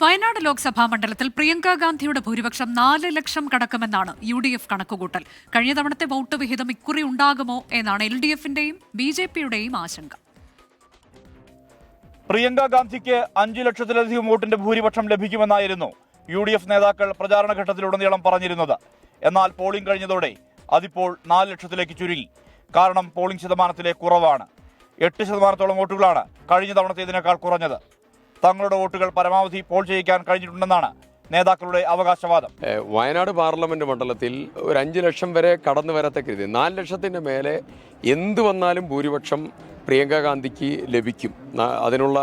വയനാട് ലോക്സഭാ മണ്ഡലത്തിൽ പ്രിയങ്ക ഗാന്ധിയുടെ ഭൂരിപക്ഷം 4 ലക്ഷം കടക്കുമെന്നാണ് UDF കണക്കുകൂട്ടൽ. കഴിഞ്ഞ തവണത്തെ വോട്ട് വിഹിതം ഇക്കുറി ഉണ്ടാകുമോ എന്നാണ് LDFന്റെയും BJPയുടെയും ആശങ്ക. പ്രിയങ്ക ഗാന്ധിക്ക് 5 ലക്ഷത്തിലധികം വോട്ടിന്റെ ഭൂരിപക്ഷം ലഭിക്കുമെന്നായിരുന്നു UDF നേതാക്കൾ പ്രചാരണ ഘട്ടത്തിലുടനീളം പറഞ്ഞിരുന്നത്. എന്നാൽ പോളിംഗ് കഴിഞ്ഞതോടെ അതിപ്പോൾ 4 ലക്ഷത്തിലേക്ക് ചുരുങ്ങി. കാരണം പോളിംഗ് ശതമാനത്തിലെ കുറവാണ്. 8% വോട്ടുകളാണ് കഴിഞ്ഞ തവണത്തേതിനേക്കാൾ കുറഞ്ഞത്. തങ്ങളുടെ വോട്ടുകൾ പരമാവധി പോൾ ചെയ്യിക്കാൻ കഴിഞ്ഞിട്ടുണ്ടെന്നാണ് നേതാക്കളുടെ അവകാശവാദം. വയനാട് പാർലമെന്റ് മണ്ഡലത്തിൽ ഒരു 5 ലക്ഷം വരെ കടന്നു വരത്തക്ക രീതി 4 ലക്ഷത്തിന്റെ മേലെ എന്ത് വന്നാലും ഭൂരിപക്ഷം പ്രിയങ്ക ഗാന്ധിക്ക് ലഭിക്കും. അതിനുള്ള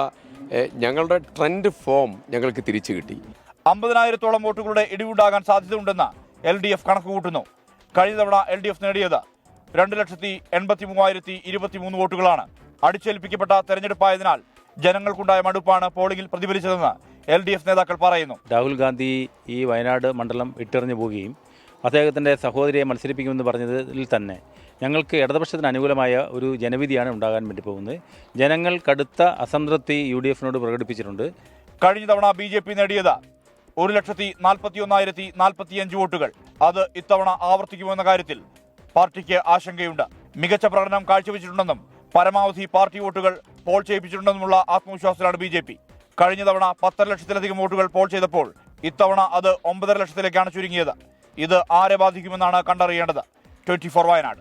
ഞങ്ങളുടെ ട്രെൻഡ് ഫോം ഞങ്ങൾക്ക് തിരിച്ചു കിട്ടി. 50,000-ഓളം വോട്ടുകളുടെ ഇടിവുണ്ടാകാൻ സാധ്യതയുണ്ടെന്ന് LDF കണക്കുകൂട്ടുന്നു. കഴിഞ്ഞ തവണ LDF നേടിയത് 2,83,023 വോട്ടുകളാണ്. അടിച്ചേൽപ്പിക്കപ്പെട്ട തെരഞ്ഞെടുപ്പായതിനാൽ ജനങ്ങൾക്കുണ്ടായ മടുപ്പാണ് പോളിംഗിൽ പ്രതിഫലിച്ചതെന്ന് LDF നേതാക്കൾ പറയുന്നു. രാഹുൽ ഗാന്ധി ഈ വയനാട് മണ്ഡലം ഇട്ടെറിഞ്ഞു പോവുകയും അദ്ദേഹത്തിൻ്റെ സഹോദരിയെ മത്സരിപ്പിക്കുമെന്ന് പറഞ്ഞതിൽ തന്നെ ഞങ്ങൾക്ക് ഇടതുപക്ഷത്തിന് അനുകൂലമായ ഒരു ജനവിധിയാണ് ഉണ്ടാകാൻ വേണ്ടി പോകുന്നത്. ജനങ്ങൾ കടുത്ത അസംതൃപ്തി UDFനോട് പ്രകടിപ്പിച്ചിട്ടുണ്ട്. കഴിഞ്ഞ തവണ BJP നേടിയത് 1,41,045 വോട്ടുകൾ. അത് ഇത്തവണ ആവർത്തിക്കുമെന്ന കാര്യത്തിൽ പാർട്ടിക്ക് ആശങ്കയുണ്ട്. മികച്ച പ്രകടനം കാഴ്ചവെച്ചിട്ടുണ്ടെന്നും പരമാവധി പാർട്ടി വോട്ടുകൾ പോൾ ചെയ്യിപ്പിച്ചിട്ടുണ്ടെന്നുമുള്ള ആത്മവിശ്വാസത്തിലാണ് BJP. കഴിഞ്ഞ തവണ 10 ലക്ഷത്തിലധികം വോട്ടുകൾ പോൾ ചെയ്തപ്പോൾ ഇത്തവണ അത് 9.5 ലക്ഷത്തിലേക്കാണ് ചുരുങ്ങിയത്. ഇത് ആരെ ബാധിക്കുമെന്നാണ് കണ്ടറിയേണ്ടത്. 24 വയനാട്.